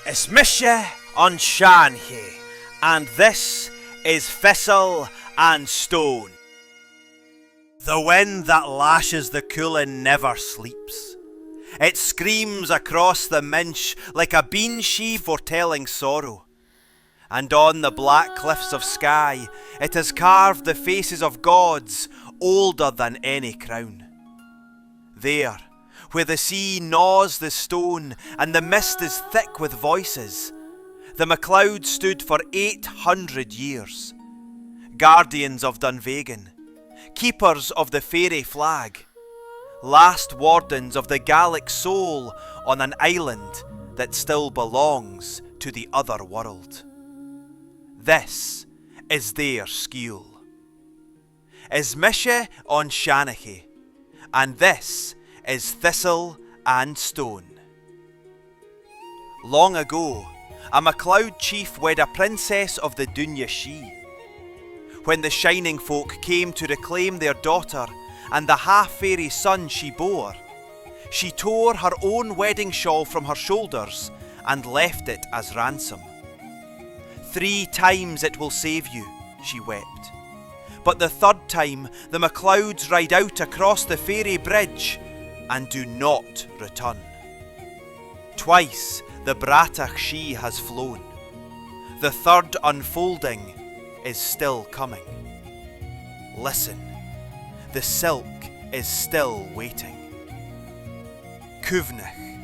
It's mise on Seanchaidh, and this is Thistle and Stone. The wind that lashes the Cuimhnich never sleeps. It screams across the minch like a bean-she foretelling sorrow. And on the black cliffs of Skye, it has carved the faces of gods older than any crown. There, where the sea gnaws the stone and the mist is thick with voices, the MacLeods stood for 800 years. Guardians of Dunvegan, keepers of the fairy flag, last wardens of the Gaelic soul on an island that still belongs to the otherworld. This is their skule. Is mise on Seanchaidh, and this is Thistle and Stone. Long ago, a MacLeod chief wed a princess of the Cuimhnich. When the shining folk came to reclaim their daughter and the half-fairy son she bore, she tore her own wedding shawl from her shoulders and left it as ransom. 3 times it will save you, she wept. But the 3rd time the MacLeods ride out across the fairy bridge and do not return. Twice the bratach she has flown. The 3rd unfolding is still coming. Listen, the silk is still waiting. Cuimhnich.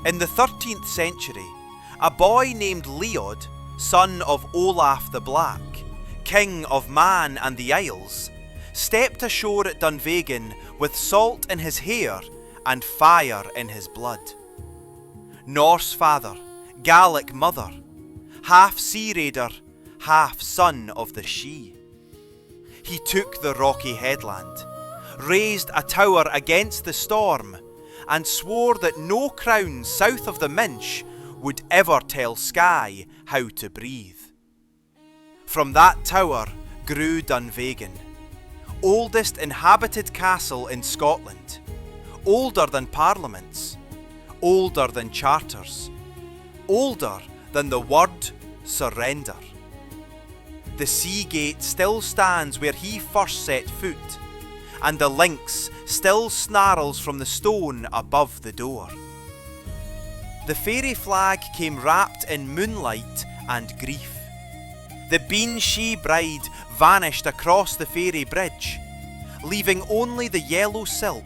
In the 13th century, a boy named Macleod, son of Olaf the Black, king of Man and the Isles, stepped ashore at Dunvegan with salt in his hair and fire in his blood. Norse father, Gaelic mother, half sea raider, half son of the Sidhe. He took the rocky headland, raised a tower against the storm, and swore that no crown south of the Minch would ever tell Skye how to breathe. From that tower grew Dunvegan, oldest inhabited castle in Scotland, older than parliaments, older than charters, older than the word surrender. The sea gate still stands where he first set foot, and the lynx still snarls from the stone above the door. The fairy flag came wrapped in moonlight and grief. The bean-she bride vanished across the fairy bridge, leaving only the yellow silk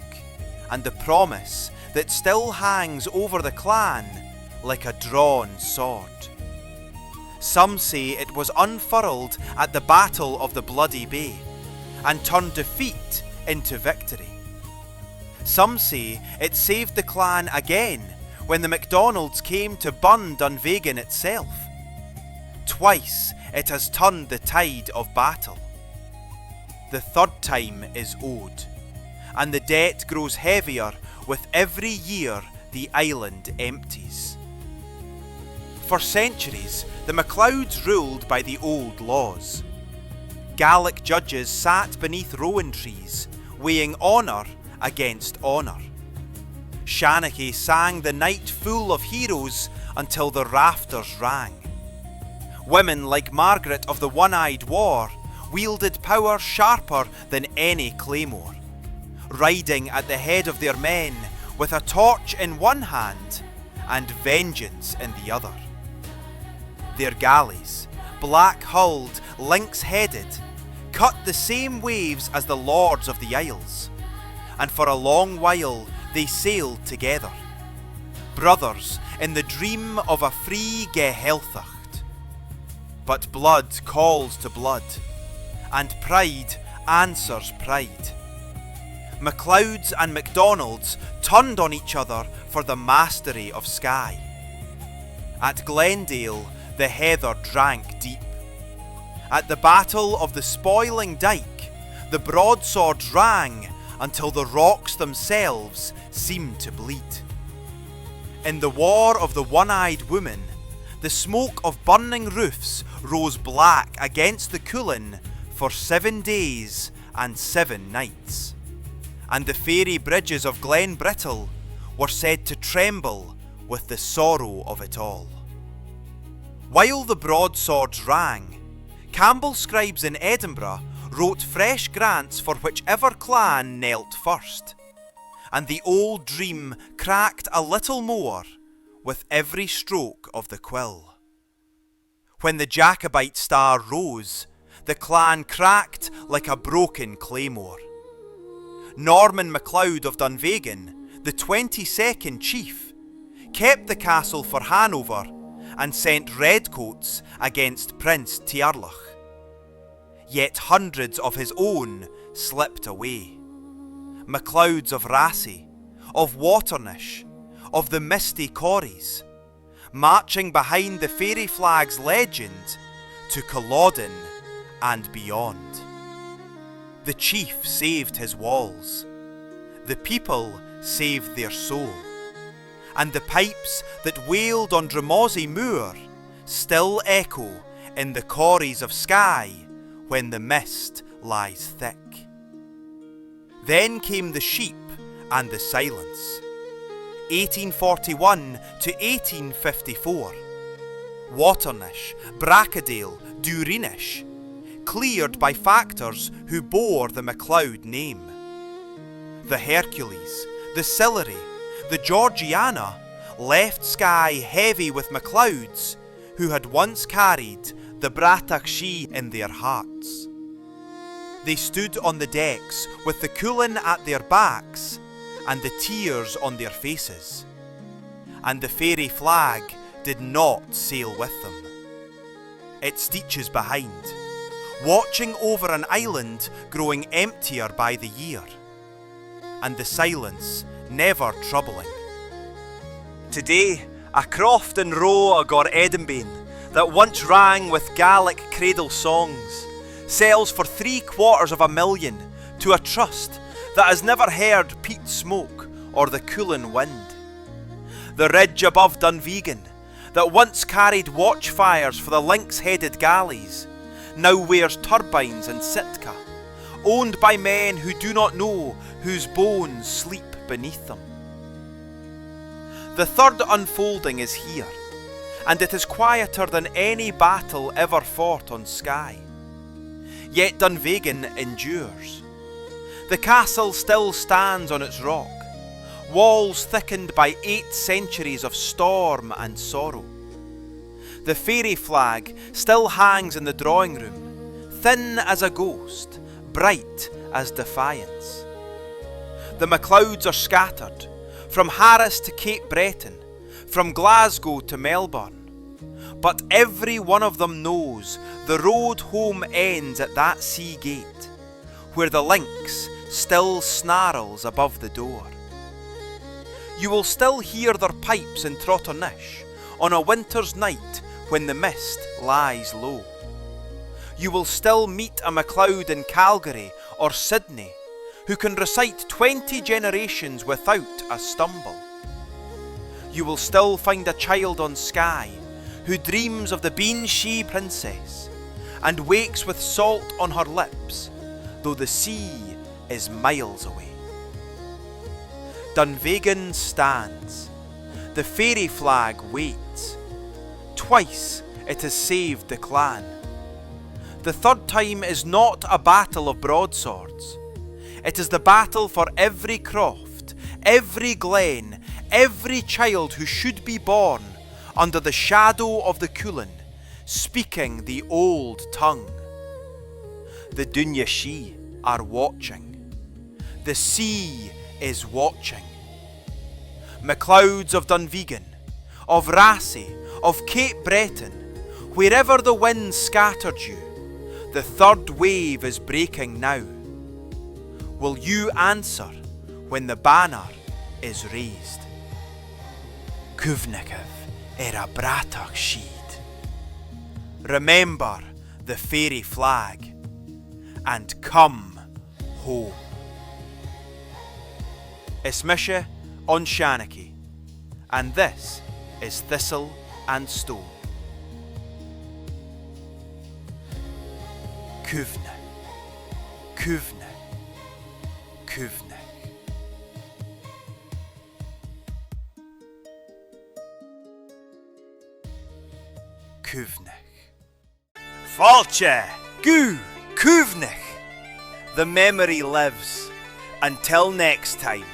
and the promise that still hangs over the clan like a drawn sword. Some say it was unfurled at the Battle of the Bloody Bay and turned defeat into victory. Some say it saved the clan again when the MacDonalds came to burn Dunvegan itself. Twice it has turned the tide of battle. The 3rd time is owed, and the debt grows heavier with every year the island empties. For centuries, the MacLeods ruled by the old laws. Gaelic judges sat beneath rowan trees, weighing honour against honour. Seanchaidh sang the night full of heroes until the rafters rang. Women like Margaret of the One-Eyed War wielded power sharper than any claymore, riding at the head of their men with a torch in one hand and vengeance in the other. Their galleys, black-hulled, lynx-headed, cut the same waves as the lords of the Isles, and for a long while they sailed together, brothers in the dream of a free Gehelthacht. But blood calls to blood, and pride answers pride. MacLeods and MacDonalds turned on each other for the mastery of Skye. At Glendale, the heather drank deep. At the Battle of the Spoiling Dyke, the broadswords rang until the rocks themselves seemed to bleed. In the War of the One-Eyed Woman, the smoke of burning roofs rose black against the Cuimhnich for 7 days and 7 nights, and the fairy bridges of Glen Brittle were said to tremble with the sorrow of it all. While the broadswords rang, Campbell scribes in Edinburgh wrote fresh grants for whichever clan knelt first, and the old dream cracked a little more with every stroke of the quill. When the Jacobite star rose, the clan cracked like a broken claymore. Norman MacLeod of Dunvegan, the 22nd chief, kept the castle for Hanover and sent redcoats against Prince Tiarlach. Yet hundreds of his own slipped away. MacLeods of Rassay, of Waternish, of the misty Corries, marching behind the fairy flag's legend to Culloden and beyond. The chief saved his walls, the people saved their soul, and the pipes that wailed on Dromossie Moor still echo in the corries of Skye when the mist lies thick. Then came the sheep and the silence. 1841 to 1854. Waternish, Bracadale, Dureenish, cleared by factors who bore the MacLeod name. The Hercules, the Sillery, the Georgiana left Skye heavy with MacLeods who had once carried the Bratach She in their hearts. They stood on the decks with the Cuillin at their backs and the tears on their faces, and the fairy flag did not sail with them. It steeches behind, watching over an island growing emptier by the year, and the silence never troubling. Today, a croft and row o' Gor Edinbane that once rang with Gaelic cradle songs sells for $750,000 to a trust that has never heard peat smoke or the Cuillin wind. The ridge above Dunvegan that once carried watchfires for the lynx-headed galleys now wears turbines and Sitka, owned by men who do not know whose bones sleep beneath them. The third unfolding is here, and it is quieter than any battle ever fought on Skye. Yet Dunvegan endures. The castle still stands on its rock, walls thickened by 8 centuries of storm and sorrow. The fairy flag still hangs in the drawing room, thin as a ghost, bright as defiance. The MacLeods are scattered, from Harris to Cape Breton, from Glasgow to Melbourne. But every one of them knows the road home ends at that sea gate, where the lynx still snarls above the door. You will still hear their pipes in Trotternish on a winter's night when the mist lies low. You will still meet a MacLeod in Calgary or Sydney who can recite 20 generations without a stumble. You will still find a child on Skye who dreams of the Beanshee princess and wakes with salt on her lips, though the sea is miles away. Dunvegan stands. The fairy flag waits. Twice it has saved the clan. The third time is not a battle of broadswords. It is the battle for every croft, every glen, every child who should be born under the shadow of the Cuillin, speaking the old tongue. The Dunya are watching. The sea is watching. MacLeods of Dunvegan, of Rassay, of Cape Breton, wherever the wind scattered you, the third wave is breaking now. Will you answer when the banner is raised? Cuimhnich a Bratach Sheed. Remember the fairy flag and come home. It's Mise on Seanchaidh, and this is Thistle and Stone. Cuimhnich, Cuimhnich, Cuimhnich. Cuimhnich. Falche, Gu, Cuimhnich. The memory lives until next time.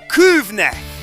Cuimhnich!